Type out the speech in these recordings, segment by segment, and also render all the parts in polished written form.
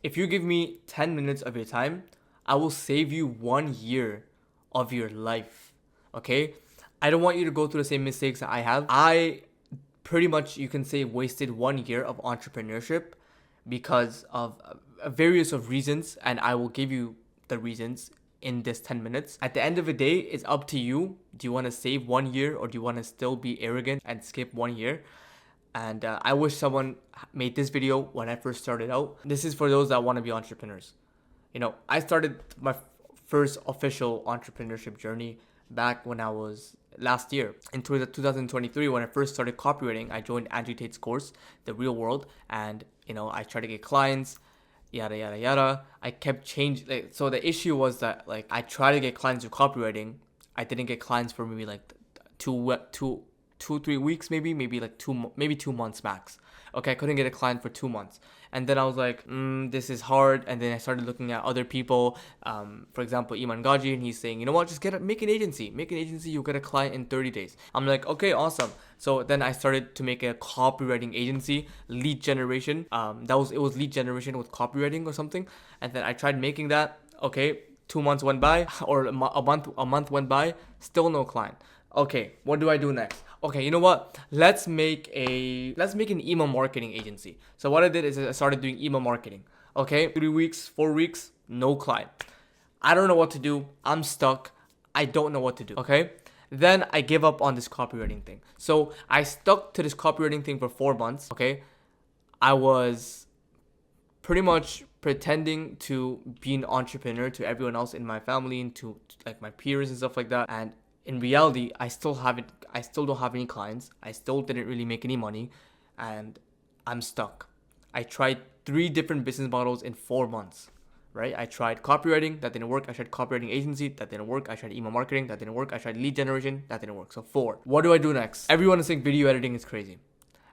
If you give me 10 minutes of your time, I will save you 1 year of your life. Okay? I don't want you to go through the same mistakes that I have. I pretty much, you can say, wasted 1 year of entrepreneurship because of various of reasons, and I will give you the reasons in this 10 minutes. At the end of the day, it's up to you. Do you want to save 1 year, or do you want to still be arrogant and skip 1 year? And I wish someone made this video when I first started out. This is for those that want to be entrepreneurs. I started my first official entrepreneurship journey back when I was last year in 2023. When I first started copywriting, I joined Andrew Tate's course, The Real World, and I tried to get clients, yada yada yada. I kept changing. So the issue was that I tried to get clients with copywriting. I didn't get clients for maybe two 3 weeks, maybe like 2 months max. Okay, I couldn't get a client for 2 months, and then I was like, this is hard. And then I started looking at other people, for example, Iman Gaji, and he's saying, you know what, just make an agency, you'll get a client in 30 days. I'm like, okay, awesome. So then I started to make a copywriting agency, lead generation. It was lead generation with copywriting or something, and then I tried making that. Okay, 2 months went by, or a month went by, still no client. Okay, what do I do next? Okay, you know what? Let's make an email marketing agency. So what I did is I started doing email marketing. Okay, 3 weeks, 4 weeks, no client. I don't know what to do. I'm stuck. I don't know what to do. Okay, then I give up on this copywriting thing. So I stuck to this copywriting thing for 4 months. Okay, I was pretty much pretending to be an entrepreneur to everyone else in my family and to like my peers and stuff like that. And in reality, I still don't have any clients. I still didn't really make any money, and I'm stuck. I tried 3 different business models in 4 months, right? I tried copywriting, that didn't work. I tried copywriting agency, that didn't work. I tried email marketing, that didn't work. I tried lead generation, that didn't work. So 4. What do I do next? Everyone is saying video editing is crazy.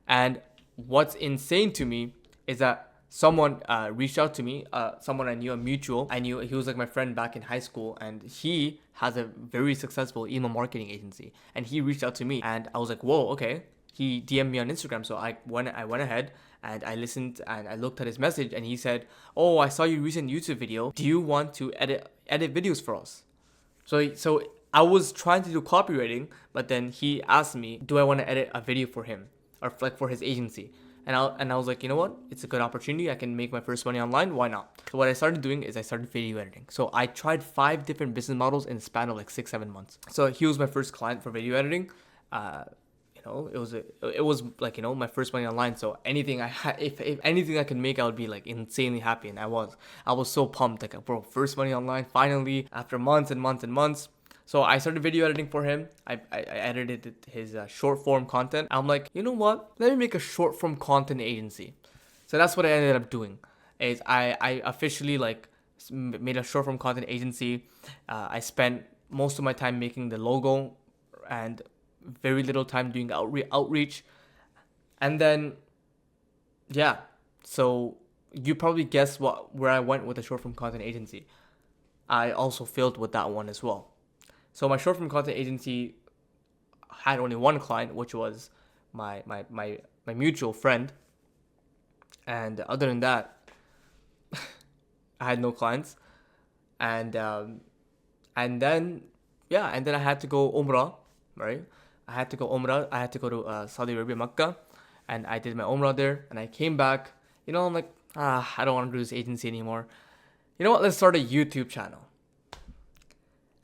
And what's insane to me is that someone reached out to me, someone I knew, a mutual. I knew he was like my friend back in high school, and he has a very successful email marketing agency. And he reached out to me, and I was like, whoa, okay. He DM'd me on Instagram, so I went ahead and I listened and I looked at his message, and he said, "Oh, I saw your recent YouTube video. Do you want to edit videos for us?" So I was trying to do copywriting, but then he asked me, "Do I want to edit a video for him or for his agency?" And I was like, you know what? It's a good opportunity. I can make my first money online. Why not? So what I started doing is I started video editing. So I tried 5 different business models in the span of like 6-7 months. So he was my first client for video editing. It was like, my first money online. So anything I had, if anything I could make, I would be like insanely happy. And I was so pumped. Like, bro, first money online finally after months and months and months. So I started video editing for him. I edited his short form content. I'm like, you know what? Let me make a short form content agency. So that's what I ended up doing. Is I officially made a short form content agency. I spent most of my time making the logo and very little time doing outreach. And then, yeah. So you probably guessed where I went with the short form content agency. I also failed with that one as well. So my short form content agency had only one client, which was my mutual friend. And other than that, I had no clients. And then I had to go Umrah, right? I had to go to Saudi Arabia, Makkah, and I did my Umrah there. And I came back. I'm like, I don't want to do this agency anymore. You know what? Let's start a YouTube channel.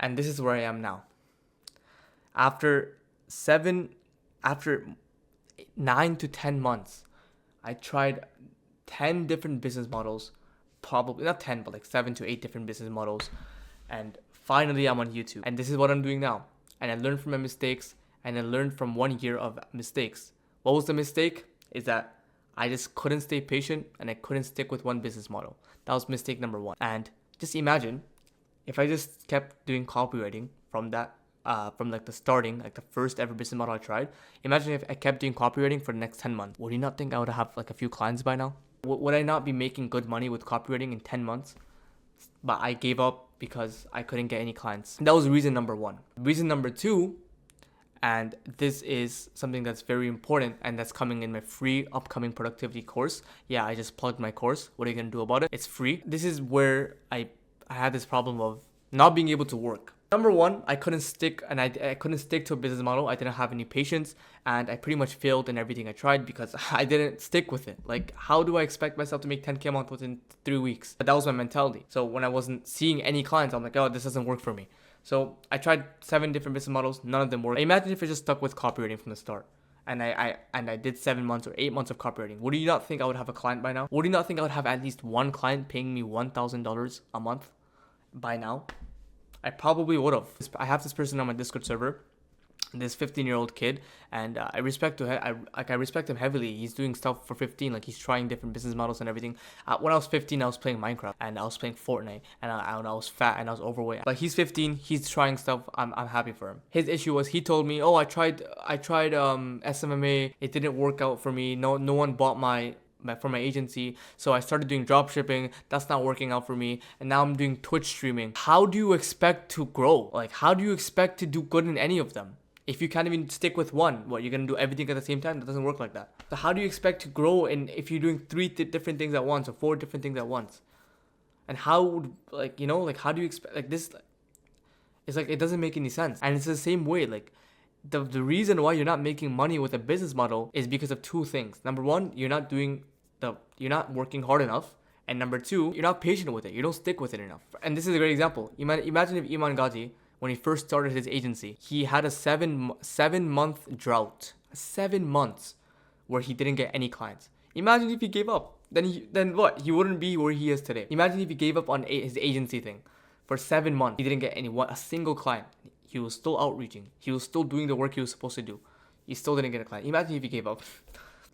And this is where I am now. After 9 to 10 months, I tried 10 different business models, probably not 10, but like 7 to 8 different business models. And finally, I'm on YouTube. And this is what I'm doing now. And I learned from my mistakes, and I learned from 1 year of mistakes. What was the mistake? Is that I just couldn't stay patient, and I couldn't stick with one business model. That was mistake number 1. And just imagine if I just kept doing copywriting from the starting, like the first ever business model I tried. Imagine if I kept doing copywriting for the next 10 months. Would you not think I would have like a few clients by now? Would I not be making good money with copywriting in 10 months? But I gave up because I couldn't get any clients. That was reason number 1. Reason number 2, And this is something that's very important, and that's coming in my free upcoming productivity course. Yeah, I just plugged my course. What are you gonna do about it? It's free. This is where I had this problem of not being able to work. Number one, I couldn't stick, and I couldn't stick to a business model. I didn't have any patience, and I pretty much failed in everything I tried because I didn't stick with it. Like, how do I expect myself to make 10K a month within 3 weeks? But that was my mentality. So when I wasn't seeing any clients, I'm like, oh, this doesn't work for me. So I tried 7 different business models. None of them worked. Imagine if I just stuck with copywriting from the start. And I did 7 months or 8 months of copywriting. Would you not think I would have a client by now? Would you not think I would have at least one client paying me $1,000 a month by now? I probably would have. I have this person on my Discord server, this 15-year-old kid, and I respect him heavily. He's doing stuff for 15, like he's trying different business models and everything. When I was 15, I was playing Minecraft and I was playing Fortnite, and I was fat and I was overweight. But he's 15, he's trying stuff. I'm happy for him. His issue was he told me, oh, I tried SMMA, it didn't work out for me. No one bought for my agency, so I started doing drop shipping. That's not working out for me, and now I'm doing Twitch streaming. How do you expect to grow? Like, how do you expect to do good in any of them if you can't even stick with one? What, you're gonna do everything at the same time? That doesn't work like that. So how do you expect to grow if you're doing 3 different things at once or 4 different things at once? And how would, how do you expect, like, this? It's like, it doesn't make any sense. And it's the same way, like, the reason why you're not making money with a business model is because of 2 things. Number one, you're not working hard enough. And number 2, you're not patient with it. You don't stick with it enough. And this is a great example. Imagine if Iman Ghazi, when he first started his agency, he had a 7-month drought. 7 months where he didn't get any clients. Imagine if he gave up. Then what? He wouldn't be where he is today. Imagine if he gave up on his agency thing. For 7 months, he didn't get a single client. He was still outreaching. He was still doing the work he was supposed to do. He still didn't get a client. Imagine if he gave up.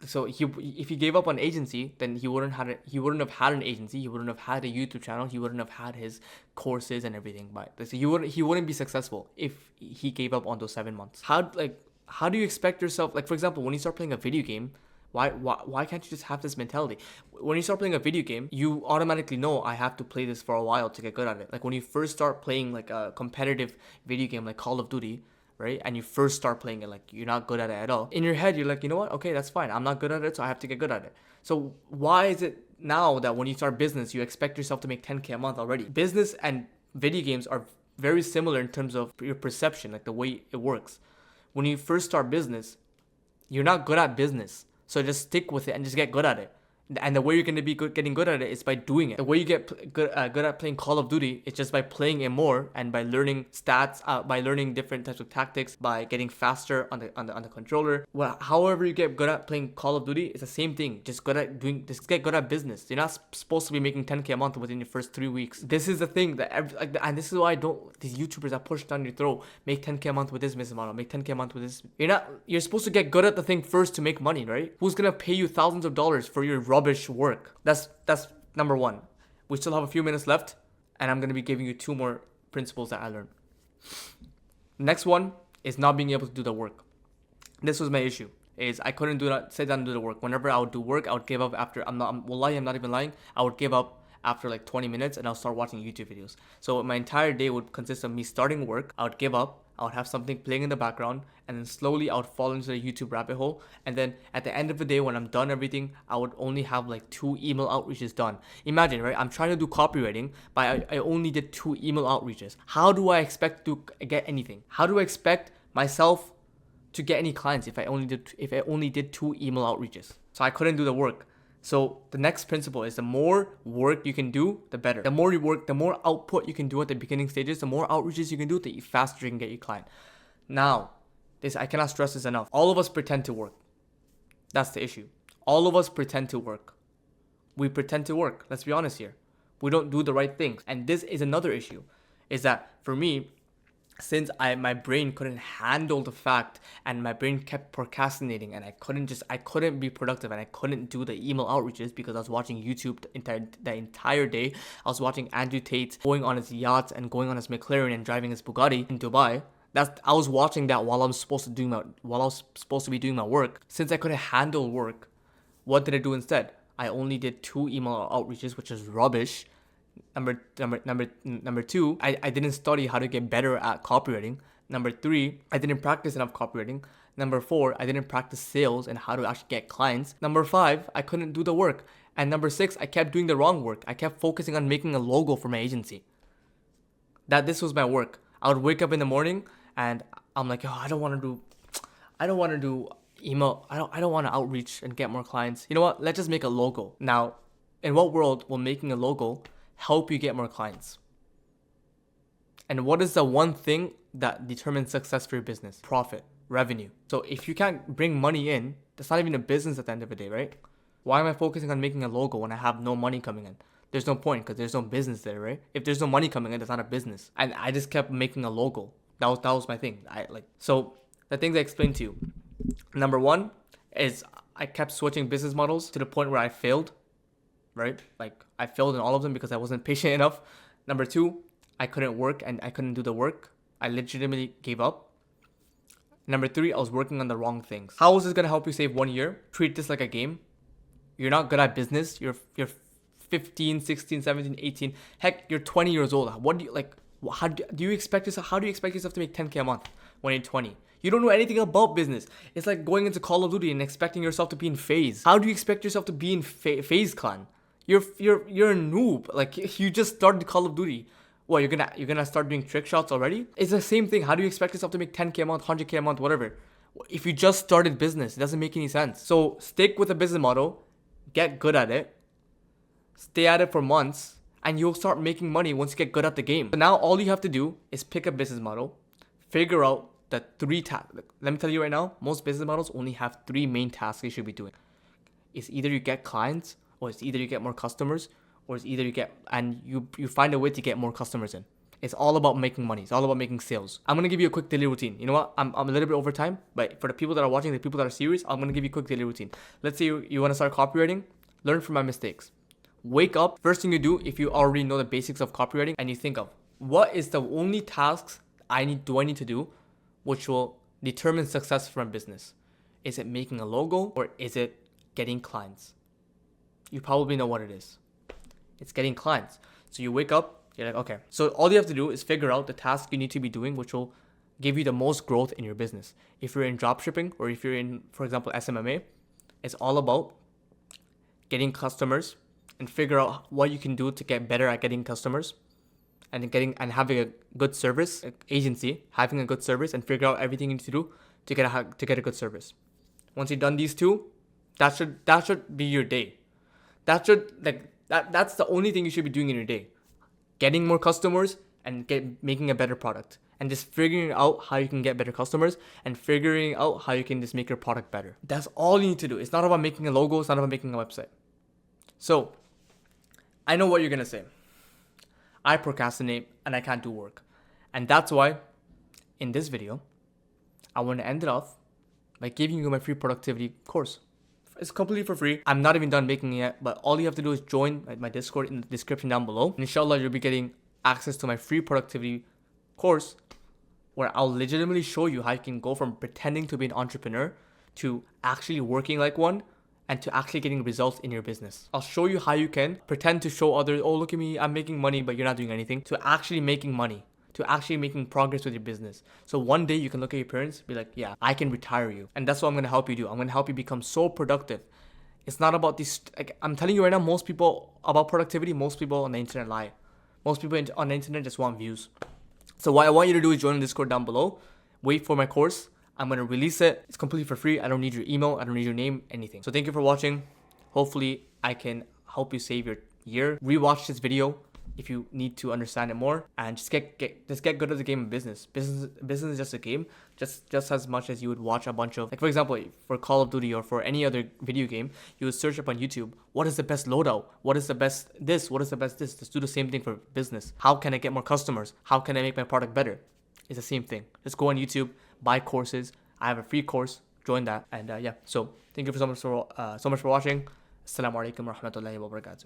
So if he gave up on agency, then he wouldn't have had an agency. He wouldn't have had a YouTube channel. He wouldn't have had his courses and everything. But he wouldn't be successful if he gave up on those 7 months. How do you expect yourself? Like, for example, when you start playing a video game, why can't you just have this mentality? When you start playing a video game, you automatically know, I have to play this for a while to get good at it. Like, when you first start playing like a competitive video game like Call of Duty, right? And you first start playing it, like, you're not good at it at all. In your head, you're like, you know what? Okay, that's fine. I'm not good at it, so I have to get good at it. So why is it now that when you start business, you expect yourself to make 10K a month already? Business and video games are very similar in terms of your perception, like the way it works. When you first start business, you're not good at business. So just stick with it and just get good at it. And the way you're going to be getting good at it is by doing it. The way you get good at playing Call of Duty is just by playing it more and by learning stats, by learning different types of tactics, by getting faster on the controller. Well, however you get good at playing Call of Duty, it's the same thing. Just get good at business. You're not supposed to be making 10K a month within your first 3 weeks. This is the thing and this is why these YouTubers that push down your throat, make 10K a month with this business model, make 10K a month with this. You're supposed to get good at the thing first to make money, right? Who's gonna pay you thousands of dollars for your rubbish work? That's number 1. We still have a few minutes left, and I'm going to be giving you 2 more principles that I learned. Next one is not being able to do the work. This was my issue, is I couldn't sit down and do the work. Whenever I would do work, I would give up after, I'm not even lying, I would give up after like 20 minutes and I'll start watching YouTube videos. So my entire day would consist of me starting work, I would give up, I would have something playing in the background, and then slowly I would fall into the YouTube rabbit hole. And then at the end of the day, when I'm done everything, I would only have like 2 email outreaches done. Imagine, right? I'm trying to do copywriting, but I only did 2 email outreaches. How do I expect to get anything? How do I expect myself to get any clients if I only did 2 email outreaches? So I couldn't do the work. So the next principle is the more work you can do, the better. The more you work, the more output you can do at the beginning stages, the more outreaches you can do, the faster you can get your client. Now, I cannot stress this enough. All of us pretend to work. That's the issue. All of us pretend to work. We pretend to work. Let's be honest here. We don't do the right things. And this is another issue, is that for me, since my brain couldn't handle the fact and my brain kept procrastinating and I couldn't be productive and I couldn't do the email outreaches because I was watching YouTube the entire day. I was watching Andrew Tate going on his yacht and going on his McLaren and driving his Bugatti in Dubai. I was watching that while I was supposed to be doing my work. Since I couldn't handle work, what did I do instead? I only did 2 email outreaches, which is Rubbish. Number 2, I didn't study how to get better at copywriting. Number 3, I didn't practice enough copywriting. Number 4, I didn't practice sales and how to actually get clients. Number 5, I couldn't do the work. And number 6, I kept doing the wrong work. I kept focusing on making a logo for my agency. This was my work. I would wake up in the morning and I'm like, oh, I don't want to do email. I don't want to outreach and get more clients. You know what? Let's just make a logo. Now, in what world will making a logo help you get more clients? And what is the one thing that determines success for your business? Profit, revenue. So if you can't bring money in, that's not even a business at the end of the day, right? Why am I focusing on making a logo when I have no money coming in? There's no point because there's no business there, right? If there's no money coming in, that's not a business. And I just kept making a logo. That was my thing. So the things I explained to you. Number 1 is I kept switching business models to the point where I failed, right? Like I failed in all of them because I wasn't patient enough. Number 2, I couldn't work and I couldn't do the work. I legitimately gave up. Number 3, I was working on the wrong things. How is this going to help you save 1 year? Treat this like a game. You're not good at business. You're 15, 16, 17, 18. Heck, you're 20 years old. What do you like? How do you expect yourself to make 10K a month when you're 20? You don't know anything about business. It's like going into Call of Duty and expecting yourself to be in FaZe. How do you expect yourself to be in FaZe Clan? You're a noob. Like you just started Call of Duty. What, you're gonna start doing trick shots already? It's the same thing. How do you expect yourself to make 10K a month, 100K a month, whatever? If you just started business, it doesn't make any sense. So stick with a business model, get good at it, stay at it for months, and you'll start making money once you get good at the game. So now all you have to do is pick a business model, figure out the 3 tasks. Let me tell you right now, most business models only have 3 main tasks you should be doing. It's either you get clients, or it's either you get more customers, or it's either you find a way to get more customers in. It's all about making money. It's all about making sales. I'm gonna give you a quick daily routine. You know what? I'm a little bit over time, but for the people that are watching, the people that are serious, I'm gonna give you a quick daily routine. Let's say you wanna start copywriting, learn from my mistakes. Wake up. First thing you do, if you already know the basics of copywriting, and you think of what is the only tasks I need to do, which will determine success for my business. Is it making a logo or is it getting clients? You probably know what it is. It's getting clients. So you wake up, you're like, okay. So all you have to do is figure out the task you need to be doing, which will give you the most growth in your business. If you're in dropshipping or if you're in, for example, SMMA, it's all about getting customers and figure out what you can do to get better at getting customers and having a good service agency, having a good service, and figure out everything you need to do to get a good service. Once you've done these 2, that should be your day. That's the only thing you should be doing in your day. Getting more customers and making a better product. And just figuring out how you can get better customers and figuring out how you can just make your product better. That's all you need to do. It's not about making a logo. It's not about making a website. So, I know what you're going to say. I procrastinate and I can't do work. And that's why, in this video, I want to end it off by giving you my free productivity course. It's completely for free. I'm not even done making it yet, but all you have to do is join my Discord in the description down below. And inshallah, you'll be getting access to my free productivity course where I'll legitimately show you how you can go from pretending to be an entrepreneur to actually working like one and to actually getting results in your business. I'll show you how you can pretend to show others, oh, look at me, I'm making money, but you're not doing anything, to actually making money, to actually making progress with your business. So one day you can look at your parents, be like, yeah, I can retire you. And that's what I'm gonna help you do. I'm gonna help you become so productive. It's not about this, like, I'm telling you right now, most people about productivity, most people on the internet lie. Most people on the internet just want views. So what I want you to do is join the Discord down below, wait for my course. I'm going to release it. It's completely for free. I don't need your email. I don't need your name, anything. So thank you for watching. Hopefully I can help you save your year. Rewatch this video if you need to understand it more, and just get good at the game of business. Business is just a game, just as much as you would watch a bunch of, like, for example, for Call of Duty or for any other video game, you would search up on YouTube, what is the best loadout? What is the best this? What is the best this? Just do the same thing for business. How can I get more customers? How can I make my product better? It's the same thing. Just go on YouTube, buy courses. I have a free course. Join that. And yeah, so thank you so much for watching. Assalamu alaikum wa rahmatullahi wa barakatuh.